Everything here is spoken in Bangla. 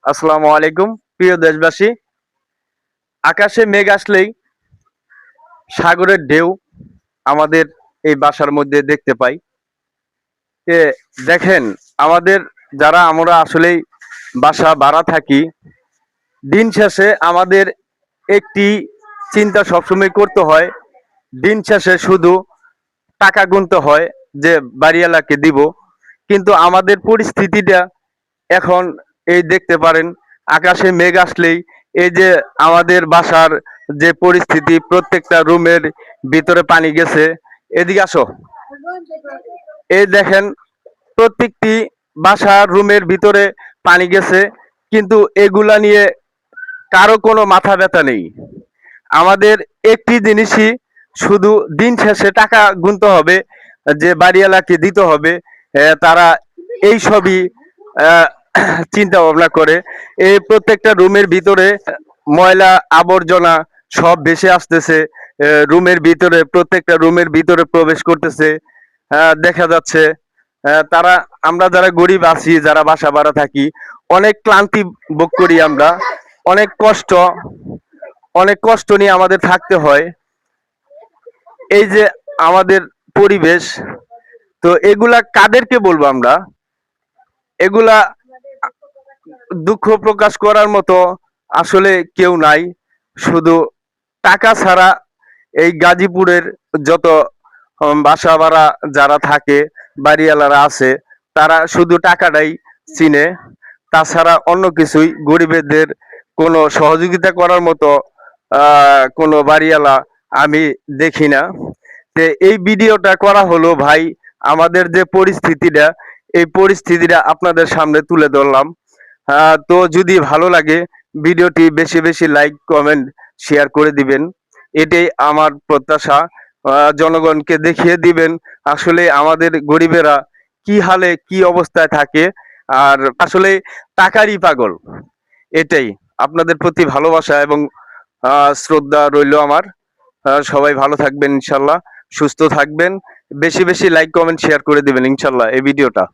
আসসালামু আলাইকুম প্রিয় দেশবাসী। আকাশে মেঘ আসলেই সাগরের ঢেউ আমাদের এই বাসার মধ্যে দেখতে পাই। এ দেখেন, আমাদের যারা আমরা আসলেই বাসা ভাড়া থাকি, দিন শেষে আমাদের একটি চিন্তা সবসময় করতে হয়। দিন শেষে শুধু টাকা গুনতে হয় যে বাড়িওয়ালাকে দিব, কিন্তু আমাদের পরিস্থিতিটা এখন এই দেখতে পারেন, আকাশে মেঘ আসলেই এই যে আমাদের বাসার যে পরিস্থিতি, প্রত্যেকটা রুমের ভিতরে পানি গেছে। এদিকে আসো, এই দেখেন, প্রত্যেকটি বাসার রুমের ভিতরে পানি গেছে, কিন্তু এগুলা নিয়ে কারো কোনো মাথা ব্যথা নেই। আমাদের একটি জিনিসই শুধু দিন শেষে টাকা গুনতে হবে, যে বাড়িওয়ালাকে দিতে হবে। তারা এই সবই আহ, চিন্তা ভাবনা করে। এই প্রত্যেকটা রুমের ভিতরে ময়লা আবর্জনা সব ভেসে আসতেছে, রুমের ভিতরে, প্রত্যেকটা রুমের ভিতরে প্রবেশ করতেছে। দেখা যাচ্ছে তারা, আমরা যারা গরিব আছি, যারা বাসা ভাড়া থাকি, অনেক ক্লান্তি ভোগ করি আমরা, অনেক কষ্ট, অনেক কষ্ট নিয়ে আমাদের থাকতে হয়। এই যে আমাদের পরিবেশ, তো এগুলা কাদেরকে বলবো আমরা? এগুলা দুঃখ প্রকাশ করার মতো আসলে কেউ নাই। শুধু টাকা ছাড়া এই গাজীপুরের যত বাসা ভাড়া যারা থাকে, বাড়িওয়ালারা আছে, তারা শুধু টাকাটাই চিনে। তাছাড়া অন্য কিছুই গরিবদের কোনো সহযোগিতা করার মতো কোনো বাড়িওয়ালা আমি দেখি না। তো এই ভিডিওটা করা হলো ভাই, আমাদের যে পরিস্থিতিটা, এই পরিস্থিতিটা আপনাদের সামনে তুলে ধরলাম। তো যদি ভালো লাগে ভিডিওটি বেশি বেশি লাইক কমেন্ট শেয়ার করে দিবেন, এটাই আমার প্রত্যাশা। জনগণকে দেখিয়ে দিবেন আসলে আমাদের গরিবেরা কি হালে কি অবস্থায় থাকে, আর আসলে টাকারই পাগল। এটাই আপনাদের প্রতি ভালোবাসা এবং শ্রদ্ধা রইল আমার। সবাই ভালো থাকবেন ইনশাল্লাহ, সুস্থ থাকবেন। বেশি বেশি লাইক কমেন্ট শেয়ার করে দিবেন ইনশাল্লাহ এই ভিডিওটা।